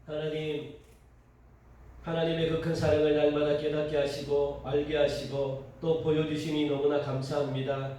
하나님, 하나님의 그 큰 사랑을 날마다 깨닫게 하시고 알게 하시고 또 보여주시니 너무나 감사합니다.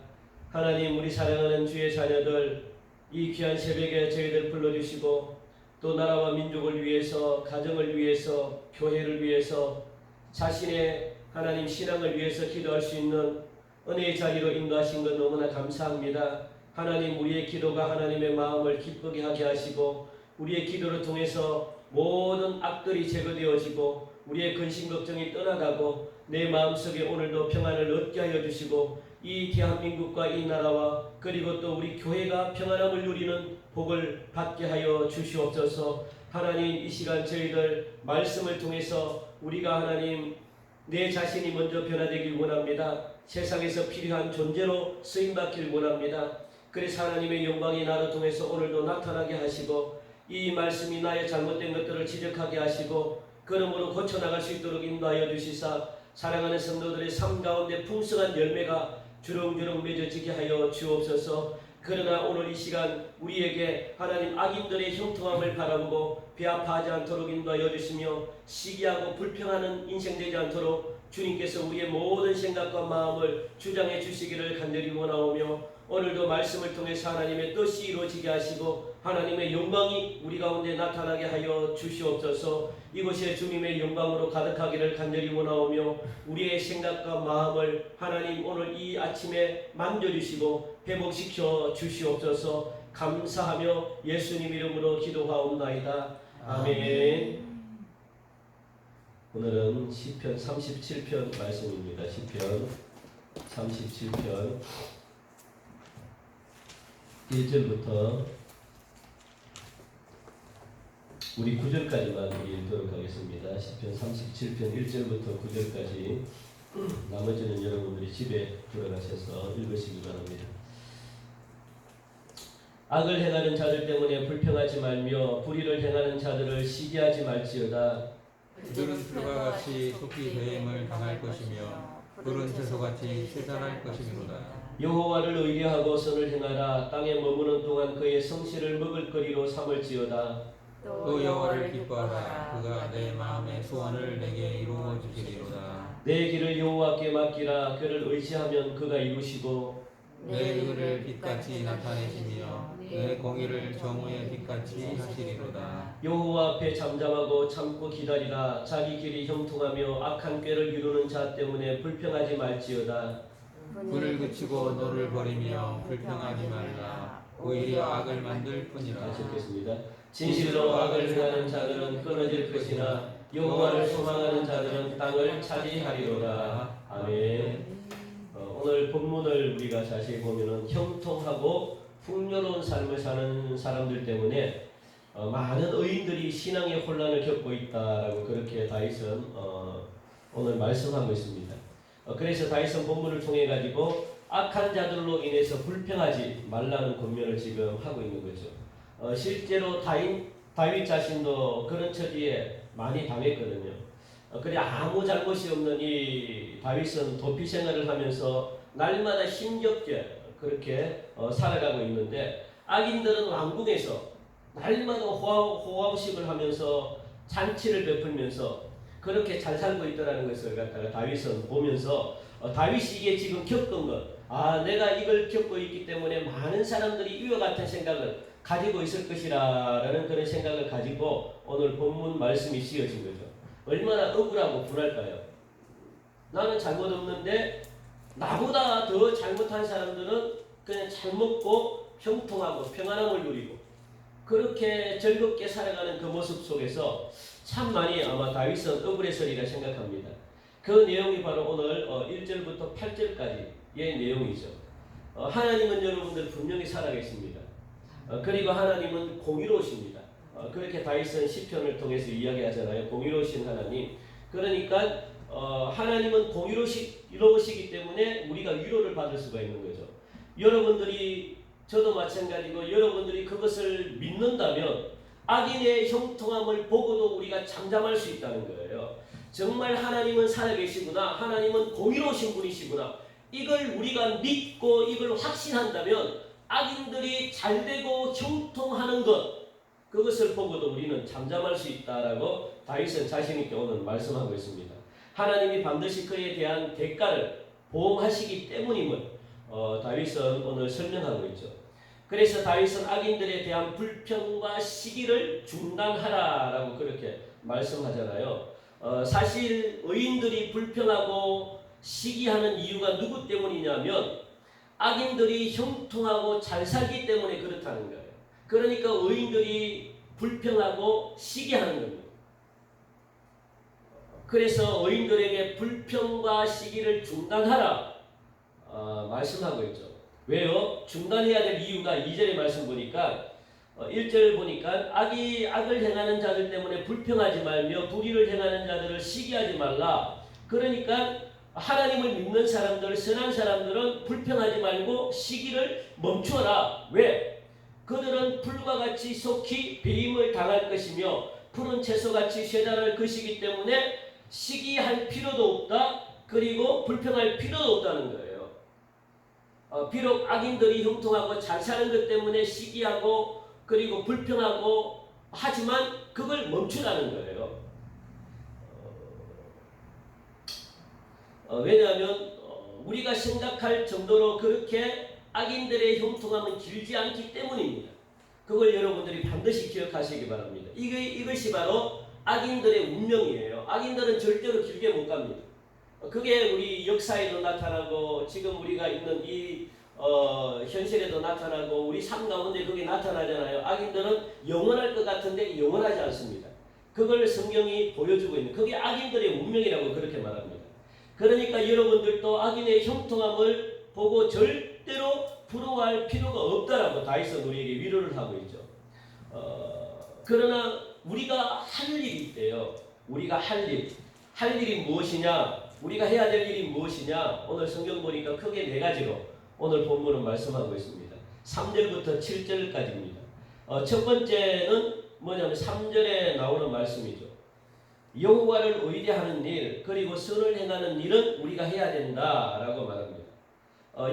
하나님, 우리 사랑하는 주의 자녀들 이 귀한 새벽에 저희들 불러주시고 또 나라와 민족을 위해서, 가정을 위해서, 교회를 위해서, 자신의 하나님 신앙을 위해서 기도할 수 있는 은혜의 자리로 인도하신 것 너무나 감사합니다. 하나님, 우리의 기도가 하나님의 마음을 기쁘게 하게 하시고 우리의 기도를 통해서 모든 악들이 제거되어지고 우리의 근심 걱정이 떠나가고 내 마음속에 오늘도 평안을 얻게 하여 주시고 이 대한민국과 이 나라와 그리고 또 우리 교회가 평안함을 누리는 복을 받게 하여 주시옵소서. 하나님, 이 시간 저희들 말씀을 통해서 우리가 하나님 내 자신이 먼저 변화되길 원합니다. 세상에서 필요한 존재로 쓰임받길 원합니다. 그래서 하나님의 영광이 나를 통해서 오늘도 나타나게 하시고 이 말씀이 나의 잘못된 것들을 지적하게 하시고 그러므로 고쳐나갈 수 있도록 인도하여 주시사 사랑하는 성도들의 삶 가운데 풍성한 열매가 주렁주렁 맺어지게 하여 주옵소서. 그러나 오늘 이 시간 우리에게 하나님 악인들의 형통함을 바라보고 배아파하지 않도록 인도하여 주시며 시기하고 불평하는 인생 되지 않도록 주님께서 우리의 모든 생각과 마음을 주장해 주시기를 간절히 원하오며 오늘도 말씀을 통해서 하나님의 뜻이 이루어지게 하시고 하나님의 영광이 우리 가운데 나타나게 하여 주시옵소서. 이곳에 주님의 영광으로 가득하기를 간절히 원하오며 우리의 생각과 마음을 하나님 오늘 이 아침에 만져주시고 회복시켜 주시옵소서. 감사하며 예수님 이름으로 기도하옵나이다. 아멘. 오늘은 시편 37편 말씀입니다. 시편 37편 1절부터 우리 9절까지만 읽도록 하겠습니다. 시편 37편 1절부터 9절까지 나머지는 여러분들이 집에 들어가셔서 읽으시기 바랍니다. 악을 행하는 자들 때문에 불평하지 말며 불의를 행하는 자들을 시기하지 말지어다. 그들은 풀과 같이 속히 배임을 당할 것이며 푸른 채소같이 쇠잔할 것이미로다. 여호와를 의뢰하고 선을 행하라. 땅에 머무는 동안 그의 성실을 먹을거리로 삼을지어다. 또 여호와를 기뻐하라. 그가 내 마음의 소원을 내게 이루어 주시리로다. 내 길을 여호와께 맡기라. 그를 의지하면 그가 이루시고 내 의를 빛같이 나타내시며 내 공의를 정오의 빛같이 하시리로다. 여호와 앞에 잠잠하고 참고 기다리라. 자기 길이 형통하며 악한 꾀를 이루는 자 때문에 불평하지 말지어다. 불을 그치고 노를 버리며 불평하지 말라. 오히려 악을 만들 뿐이라. 다시 읽겠습니다. 진실로 악을 행하는 자들은 끊어질 것이나 여호와를 소망하는 자들은 땅을 차지하리로다. 아멘. 오늘 본문을 우리가 자세히 보면은 형통하고 풍요로운 삶을 사는 사람들 때문에 많은 의인들이 신앙의 혼란을 겪고 있다라고 그렇게 다윗은 오늘 말씀하고 있습니다. 그래서 다윗은 본문을 통해 가지고 악한 자들로 인해서 불평하지 말라는 권면을 지금 하고 있는 거죠. 실제로 다윗 자신도 그런 처지에 많이 당했거든요. 그래 아무 잘못이 없는 이 다윗은 도피 생활을 하면서 날마다 힘겹게 그렇게 살아가고 있는데 악인들은 왕궁에서 날마다 호화호식을 하면서 잔치를 베풀면서 그렇게 잘 살고 있다는 것을 갖다가 다윗은 보면서 다윗이 이게 지금 겪은 것, 내가 이걸 겪고 있기 때문에 많은 사람들이 이와 같은 생각을 가지고 있을 것이라는 그런 생각을 가지고 오늘 본문 말씀이 씌어진 거죠. 얼마나 억울하고 분할까요? 나는 잘못 없는데 나보다 더 잘못한 사람들은 그냥 잘 먹고 형통하고 평안함을 누리고 그렇게 즐겁게 살아가는 그 모습 속에서 참 많이 아마 다윗은 억울했으리라 생각합니다. 그 내용이 바로 오늘 1절부터 8절까지의 내용이죠. 하나님은 여러분들 분명히 살아계십니다. 그리고 하나님은 공의로우십니다. 그렇게 다윗은 시편을 통해서 이야기하잖아요. 공의로우신 하나님. 그러니까 하나님은 공의로우시기 때문에 우리가 위로를 받을 수가 있는 거죠. 여러분들이 저도 마찬가지고 여러분들이 그것을 믿는다면 악인의 형통함을 보고도 우리가 잠잠할 수 있다는 거예요. 정말 하나님은 살아계시구나. 하나님은 공의로우신 분이시구나. 이걸 우리가 믿고 이걸 확신한다면 악인들이 잘되고 형통하는 것 그것을 보고도 우리는 잠잠할 수 있다라고 다윗은 자신 있게 오늘 말씀하고 있습니다. 하나님이 반드시 그에 대한 대가를 보험하시기 때문임을 다윗은 오늘 설명하고 있죠. 그래서 다윗은 악인들에 대한 불평과 시기를 중단하라라고 그렇게 말씀하잖아요. 사실 의인들이 불평하고 시기하는 이유가 누구 때문이냐면 악인들이 형통하고 잘 살기 때문에 그렇다는 거예요. 그러니까 의인들이 불평하고 시기하는 겁니다. 그래서 의인들에게 불평과 시기를 중단하라 말씀하고 있죠. 왜요? 중단해야 될 이유가 2절의 말씀 보니까 1절 보니까 악을 행하는 자들 때문에 불평하지 말며 불의를 행하는 자들을 시기하지 말라. 그러니까 하나님을 믿는 사람들, 선한 사람들은 불평하지 말고 시기를 멈추어라. 왜? 그들은 풀과 같이 속히 배임을 당할 것이며 푸른 채소같이 쇠잔할 것이기 때문에 시기할 필요도 없다. 그리고 불평할 필요도 없다는 거예요. 비록 악인들이 형통하고 잘 사는 것 때문에 시기하고 그리고 불평하고 하지만 그걸 멈추라는 거예요. 왜냐하면 우리가 생각할 정도로 그렇게 악인들의 형통함은 길지 않기 때문입니다. 그걸 여러분들이 반드시 기억하시기 바랍니다. 이것이 바로 악인들의 운명이에요. 악인들은 절대로 길게 못 갑니다. 그게 우리 역사에도 나타나고 지금 우리가 있는 이 현실에도 나타나고 우리 삶 가운데 그게 나타나잖아요. 악인들은 영원할 것 같은데 영원하지 않습니다. 그걸 성경이 보여주고 있는 그게 악인들의 운명이라고 그렇게 말합니다. 그러니까 여러분들도 악인의 형통함을 보고 절대로 부러워할 필요가 없다라고 다윗은 우리에게 위로를 하고 있죠. 그러나 우리가 할 일이 있대요. 우리가 할 일이 무엇이냐? 우리가 해야 될 일이 무엇이냐? 오늘 성경 보니까 크게 4가지로 오늘 본문은 말씀하고 있습니다. 3절부터 7절까지입니다. 첫 번째는 뭐냐면 3절에 나오는 말씀이죠. 여호와를 의뢰하는 일 그리고 선을 행하는 일은 우리가 해야 된다라고 말합니다.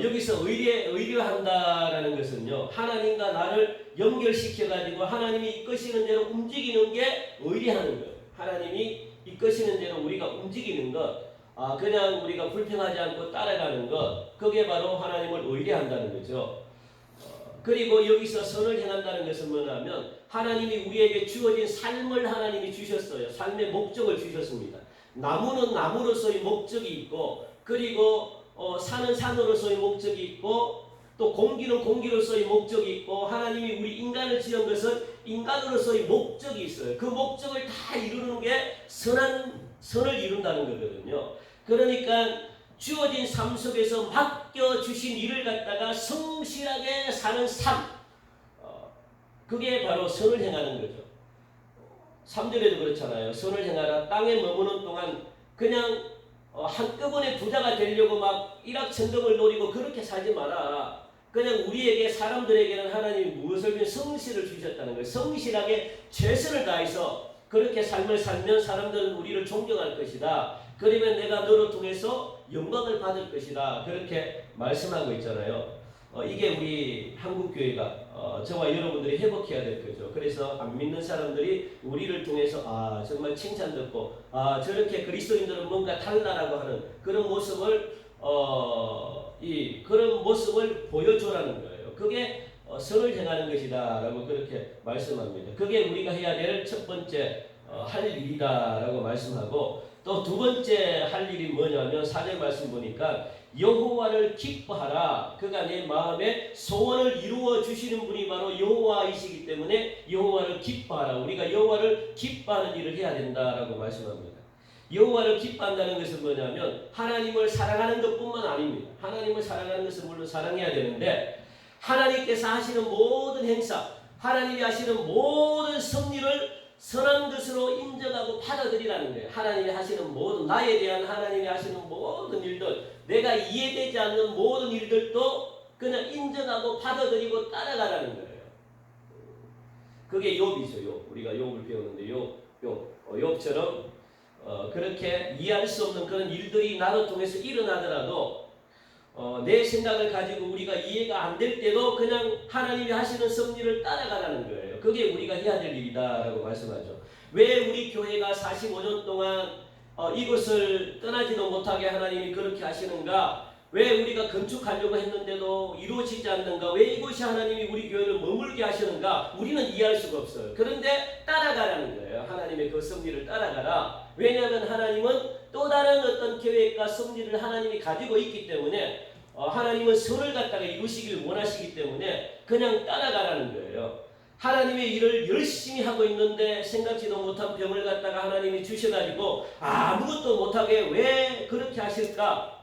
여기서 의뢰한다라는 것은요, 하나님과 나를 연결시켜가지고 하나님이 이끄시는 대로 움직이는 게 의뢰하는 거예요. 하나님이 이끄시는 대로 우리가 움직이는 것, 그냥 우리가 불평하지 않고 따라가는 것, 그게 바로 하나님을 의뢰한다는 거죠. 그리고 여기서 선을 행한다는 것은 뭐냐면 하나님이 우리에게 주어진 삶을 하나님이 주셨어요. 삶의 목적을 주셨습니다. 나무는 나무로서의 목적이 있고 그리고 산은 산으로서의 목적이 있고 또 공기는 공기로서의 목적이 있고 하나님이 우리 인간을 지은 것은 인간으로서의 목적이 있어요. 그 목적을 다 이루는 게 선을 이룬다는 거거든요. 그러니까 주어진 삶 속에서 맡겨주신 일을 갖다가 성실하게 사는 삶, 그게 바로 선을 행하는 거죠. 3절에도 그렇잖아요. 선을 행하라. 땅에 머무는 동안 그냥 한꺼번에 부자가 되려고 막 일확천금을 노리고 그렇게 살지 마라. 그냥 우리에게 사람들에게는 하나님이 무엇을 성실을 주셨다는 거예요. 성실하게 최선을 다해서 그렇게 삶을 살면 사람들은 우리를 존경할 것이다. 그러면 내가 너를 통해서 영광을 받을 것이다. 그렇게 말씀하고 있잖아요. 이게 우리 한국교회가 저와 여러분들이 회복해야 될 거죠. 그래서 안 믿는 사람들이 우리를 통해서 정말 칭찬 듣고 저렇게 그리스도인들은 뭔가 달라라고 하는 그런 모습을 그런 모습을 보여줘라는 거예요. 그게 선을 행하는 것이다 라고 그렇게 말씀합니다. 그게 우리가 해야 될 첫 번째 할 일이다 라고 말씀하고 또 두 번째 할 일이 뭐냐면 4절 말씀 보니까 여호와를 기뻐하라. 그가 내 마음에 소원을 이루어 주시는 분이 바로 여호와이시기 때문에 여호와를 기뻐하라. 우리가 여호와를 기뻐하는 일을 해야 된다라고 말씀합니다. 여호와를 기뻐한다는 것은 뭐냐면 하나님을 사랑하는 것뿐만 아닙니다. 하나님을 사랑하는 것은 물론 사랑해야 되는데 하나님께서 하시는 모든 행사, 하나님이 하시는 모든 섭리를 선한 것으로 인정하고 받아들이라는 거예요. 하나님이 하시는 모든, 나에 대한 하나님이 하시는 모든 일들, 내가 이해되지 않는 모든 일들도 그냥 인정하고 받아들이고 따라가라는 거예요. 그게 욥이죠. 우리가 욥을 배우는데 욥처럼 그렇게 이해할 수 없는 그런 일들이 나를 통해서 일어나더라도 내 생각을 가지고 우리가 이해가 안 될 때도 그냥 하나님이 하시는 섭리를 따라가라는 거예요. 그게 우리가 해야 될 일이다라고 말씀하죠. 왜 우리 교회가 45년 동안 이것을 떠나지도 못하게 하나님이 그렇게 하시는가? 왜 우리가 건축하려고 했는데도 이루어지지 않는가? 왜 이것이 하나님이 우리 교회를 머물게 하시는가? 우리는 이해할 수가 없어요. 그런데 따라가라는 거예요. 하나님의 그 섭리를 따라가라. 왜냐하면 하나님은 또 다른 어떤 계획과 섭리를 하나님이 가지고 있기 때문에 하나님은 선을 갖다가 이루시길 원하시기 때문에 그냥 따라가라는 거예요. 하나님의 일을 열심히 하고 있는데 생각지도 못한 병을 갖다가 하나님이 주셔가지고 아무것도 못하게 왜 그렇게 하실까?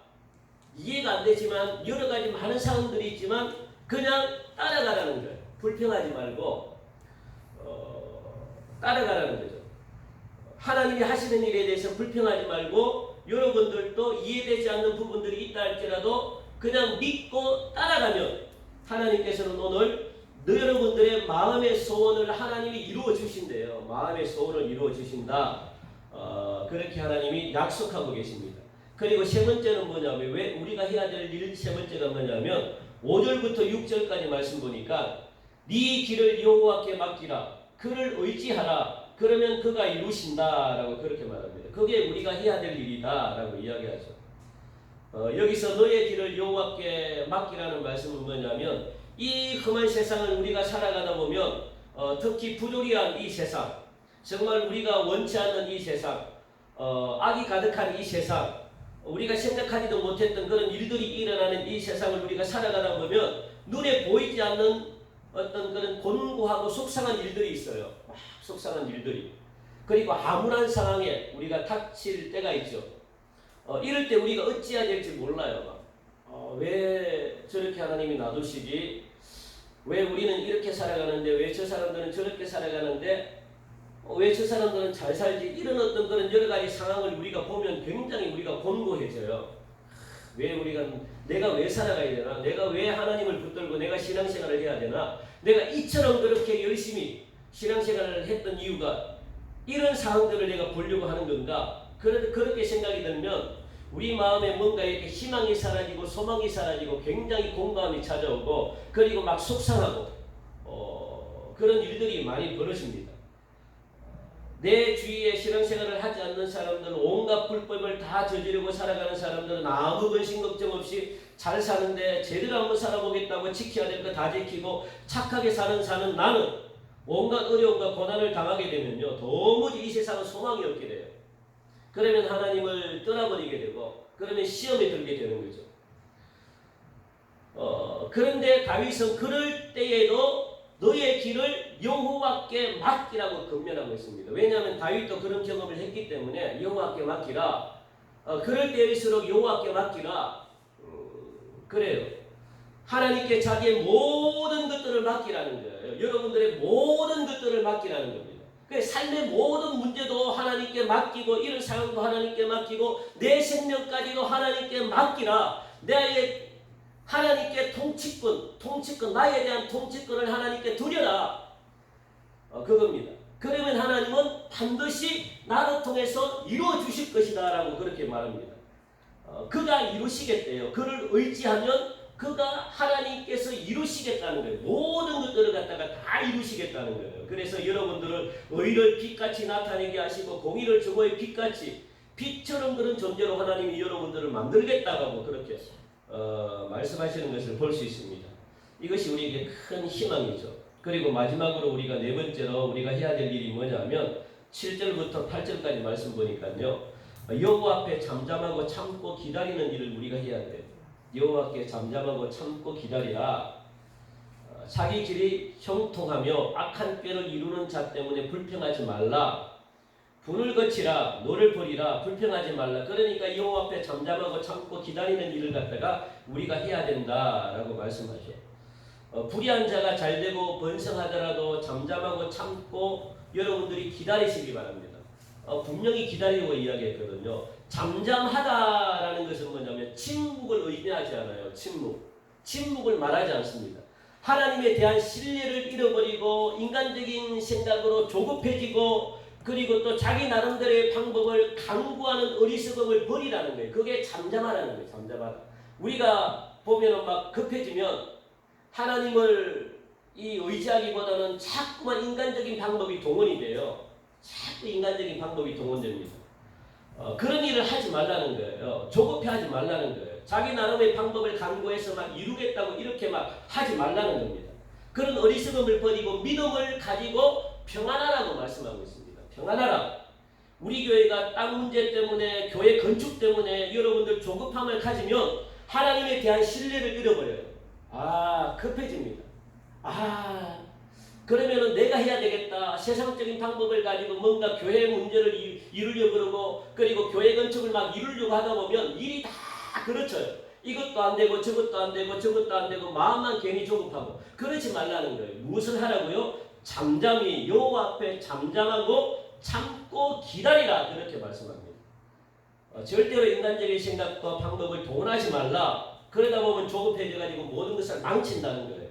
이해가 안 되지만 여러 가지 많은 상황들이 있지만 그냥 따라가라는 거예요. 불평하지 말고 따라가라는 거죠. 하나님이 하시는 일에 대해서 불평하지 말고 여러분들도 이해되지 않는 부분들이 있다 할지라도 그냥 믿고 따라가면 하나님께서는 오늘 여러분들의 마음의 소원을 하나님이 이루어 주신대요. 마음의 소원을 이루어 주신다. 그렇게 하나님이 약속하고 계십니다. 그리고 세 번째는 뭐냐면 왜 우리가 해야 될 일 세 번째가 뭐냐면 5절부터 6절까지 말씀 보니까 네 길을 여호와께 맡기라. 그를 의지하라. 그러면 그가 이루신다라고 그렇게 말합니다. 그게 우리가 해야 될 일이다라고 이야기하죠. 여기서 너의 길을 여호와께 맡기라는 말씀은 뭐냐면 이 험한 세상을 우리가 살아가다 보면 특히 부조리한 이 세상, 정말 우리가 원치 않는 이 세상, 악이 가득한 이 세상, 우리가 생각하지도 못했던 그런 일들이 일어나는 이 세상을 우리가 살아가다 보면 눈에 보이지 않는 어떤 그런 곤고하고 속상한 일들이 있어요. 속상한 일들이. 그리고 암울한 상황에 우리가 닥칠 때가 있죠. 이럴 때 우리가 어찌해야 될지 몰라요. 왜 저렇게 하나님이 놔두시지? 왜 우리는 이렇게 살아가는데 왜 저 사람들은 저렇게 살아가는데 왜 저 사람들은 잘 살지? 이런 어떤 그런 여러 가지 상황을 우리가 보면 굉장히 우리가 곤고해져요. 내가 왜 살아가야 되나? 내가 왜 하나님을 붙들고 내가 신앙생활을 해야 되나? 내가 이처럼 그렇게 열심히 신앙생활을 했던 이유가 이런 상황들을 내가 보려고 하는 건가? 그렇게 생각이 들면 우리 마음에 뭔가 이렇게 희망이 사라지고 소망이 사라지고 굉장히 공감이 찾아오고 그리고 막 속상하고 그런 일들이 많이 벌어집니다. 내 주위에 신앙생활을 하지 않는 사람들은 온갖 불법을 다 저지르고 살아가는 사람들은 아무 근심 걱정 없이 잘 사는데 제대로 한번 살아보겠다고 지켜야 될 거 다 지키고 착하게 사는 나는 온갖 어려움과 고난을 당하게 되면요 도무지 이 세상은 소망이 없게 돼요. 그러면 하나님을 떠나버리게 되고 그러면 시험에 들게 되는 거죠. 그런데 다윗은 그럴 때에도 너의 길을 여호와께 맡기라고 권면하고 있습니다. 왜냐하면 다윗도 그런 경험을 했기 때문에 여호와께 맡기라. 그럴 때일수록 여호와께 맡기라. 그래요. 하나님께 자기의 모든 것들을 맡기라는 거예요. 여러분들의 모든 것들을 맡기라는 겁니다. 삶의 모든 문제도 하나님께 맡기고 이런 상황도 하나님께 맡기고 내 생명까지도 하나님께 맡기라. 내 하나님께 통치권 나에 대한 통치권을 하나님께 드려라. 그겁니다. 그러면 하나님은 반드시 나를 통해서 이루어 주실 것이다 라고 그렇게 말합니다. 그가 이루시겠대요. 그를 의지하면 그가 하나님께서 이루시겠다는 거예요. 모든 것들을 갖다가 다 이루시겠다는 거예요. 그래서 여러분들을 의를 빛같이 나타내게 하시고 공의를 증오의 빛같이 빛처럼 그런 존재로 하나님이 여러분들을 만들겠다고 그렇게 말씀하시는 것을 볼 수 있습니다. 이것이 우리에게 큰 희망이죠. 그리고 마지막으로 우리가 네 번째로 우리가 해야 될 일이 뭐냐면 7절부터 8절까지 말씀 보니까요. 여호와 앞에 잠잠하고 참고 기다리는 일을 우리가 해야 돼요. 여호와께 잠잠하고 참고 기다리라. 자기 길이 형통하며 악한 꾀를 이루는 자 때문에 불평하지 말라. 분을 거치라. 노를 버리라. 불평하지 말라. 그러니까 여호와 앞에 잠잠하고 참고 기다리는 일을 갖다가 우리가 해야 된다라고 말씀하죠. 불의한 자가 잘되고 번성하더라도 잠잠하고 참고 여러분들이 기다리시기 바랍니다. 분명히 기다리고 이야기했거든요. 잠잠하다라는 것은 뭐냐면 침묵을 의미하지 않아요. 침묵을 말하지 않습니다. 하나님에 대한 신뢰를 잃어버리고 인간적인 생각으로 조급해지고 그리고 또 자기 나름대로의 방법을 강구하는 어리석음을 버리라는 거예요. 그게 잠잠하라는 거예요. 잠잠하다. 우리가 보면은 막 급해지면 하나님을 이 의지하기보다는 자꾸만 인간적인 방법이 동원이 돼요. 자꾸 인간적인 방법이 동원됩니다. 그런 일을 하지 말라는 거예요. 조급해하지 말라는 거예요. 자기 나름의 방법을 강구해서 막 이루겠다고 이렇게 막 하지 말라는 겁니다. 그런 어리석음을 버리고 믿음을 가지고 평안하라고 말씀하고 있습니다. 평안하라. 우리 교회가 땅 문제 때문에 교회 건축 때문에 여러분들 조급함을 가지면 하나님에 대한 신뢰를 잃어버려요. 급해집니다. 그러면은 내가 해야 되겠다. 세상적인 방법을 가지고 뭔가 교회 문제를 이루려고 그러고 그리고 교회 건축을 막 이루려고 하다 보면 일이 다 그렇죠. 이것도 안 되고 저것도 안 되고 저것도 안 되고 마음만 괜히 조급하고 그러지 말라는 거예요. 무엇을 하라고요? 잠잠히 여호와 앞에 잠잠하고 참고 기다리라 그렇게 말씀합니다. 절대로 인간적인 생각과 방법을 동원하지 말라. 그러다 보면 조급해져가지고 모든 것을 망친다는 거예요.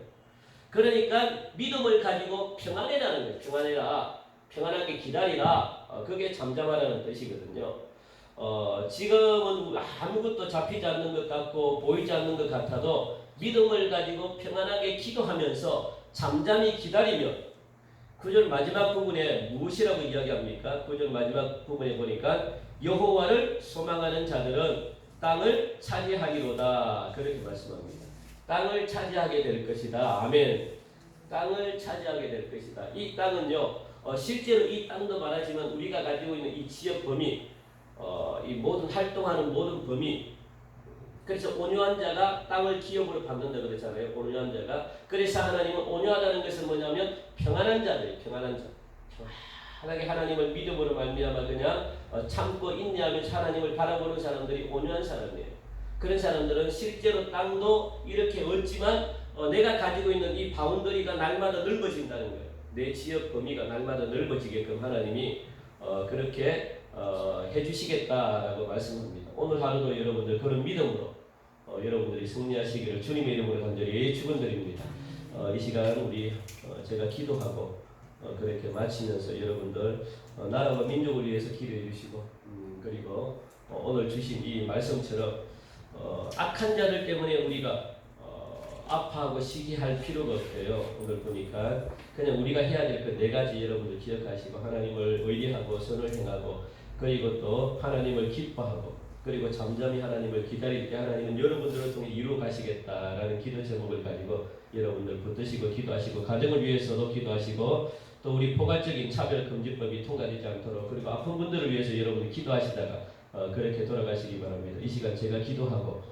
그러니까 믿음을 가지고 평안해라는 거예요. 평안해라. 평안하게 기다리라. 그게 잠잠하라는 뜻이거든요. 지금은 아무것도 잡히지 않는 것 같고 보이지 않는 것 같아도 믿음을 가지고 평안하게 기도하면서 잠잠히 기다리면 9절 마지막 부분에 무엇이라고 이야기합니까? 9절 마지막 부분에 보니까 여호와를 소망하는 자들은 땅을 차지하기로다 그렇게 말씀합니다. 땅을 차지하게 될 것이다. 아멘. 땅을 차지하게 될 것이다. 이 땅은요, 실제로 이 땅도 말하지만 우리가 가지고 있는 이 지역 범위, 이 모든 활동하는 모든 범위. 그래서 온유한 자가 땅을 기업으로 받는다 그랬잖아요. 온유한 자가. 그래서 하나님은 온유하다는 것은 뭐냐면 평안한 자들, 평안한 자. 편하게 하나님을 믿음으로 말미암아 그냥 참고 인내하면서 하나님을 바라보는 사람들이 온유한 사람이에요. 그런 사람들은 실제로 땅도 이렇게 얻지만 내가 가지고 있는 이 바운더리가 날마다 넓어진다는 거예요. 내 지역 범위가 날마다 넓어지게끔 하나님이 그렇게 해주시겠다라고 말씀합니다. 오늘 하루도 여러분들 그런 믿음으로 여러분들이 승리하시기를 주님의 이름으로 간절히 축원드립니다. 이 시간 우리 제가 기도하고 그렇게 마치면서 여러분들 나라와 민족을 위해서 기도해 주시고 그리고 오늘 주신 이 말씀처럼 악한 자들 때문에 우리가 아파하고 시기할 필요가 없어요. 오늘 보니까 그냥 우리가 해야 될 그 네 가지 여러분들 기억하시고 하나님을 의리하고 선을 행하고 그리고 또 하나님을 기뻐하고 그리고 잠잠히 하나님을 기다릴 때 하나님은 여러분들을 통해 이루어 가시겠다라는 기도 제목을 가지고 여러분들 붙드시고 기도하시고 가정을 위해서도 기도하시고 또 우리 포괄적인 차별금지법이 통과되지 않도록 그리고 아픈 분들을 위해서 여러분이 기도하시다가 그렇게 돌아가시기 바랍니다. 이 시간 제가 기도하고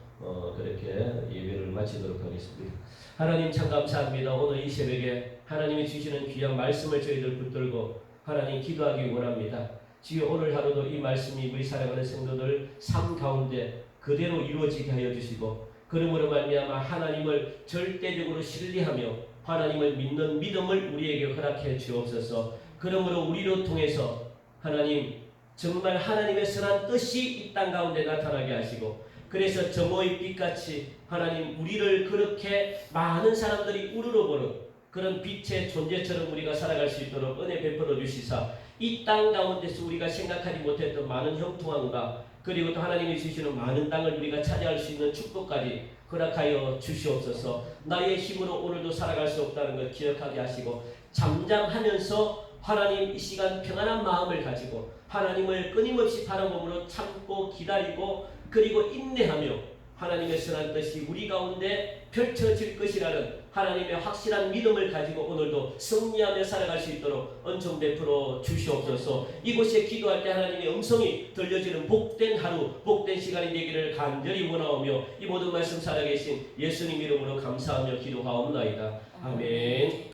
그렇게 예배를 마치도록 하겠습니다. 하나님 참 감사합니다. 오늘 이 새벽에 하나님이 주시는 귀한 말씀을 저희들 붙들고 하나님 기도하기 원합니다. 주여 오늘 하루도 이 말씀이 우리 사랑하는 성도들 삶 가운데 그대로 이루어지게 하여 주시고 그러므로 말미암아 하나님을 절대적으로 신뢰하며 하나님을 믿는 믿음을 우리에게 허락해 주옵소서. 그러므로 우리로 통해서 하나님 정말 하나님의 선한 뜻이 이 땅 가운데 나타나게 하시고 그래서 정오의 빛같이 하나님 우리를 그렇게 많은 사람들이 우러러보는 그런 빛의 존재처럼 우리가 살아갈 수 있도록 은혜 베풀어 주시사 이 땅 가운데서 우리가 생각하지 못했던 많은 형통함과 그리고 또 하나님이 주시는 많은 땅을 우리가 차지할 수 있는 축복까지 허락하여 주시옵소서. 나의 힘으로 오늘도 살아갈 수 없다는 걸 기억하게 하시고 잠잠하면서 하나님 이 시간 평안한 마음을 가지고 하나님을 끊임없이 바라봄으로 참고 기다리고 그리고 인내하며 하나님의 선한 뜻이 우리 가운데 펼쳐질 것이라는 하나님의 확실한 믿음을 가지고 오늘도 승리하며 살아갈 수 있도록 은총 베풀어 주시옵소서. 이곳에 기도할 때 하나님의 음성이 들려지는 복된 하루 복된 시간이 되기를 간절히 원하오며 이 모든 말씀 살아계신 예수님 이름으로 감사하며 기도하옵나이다. 아멘.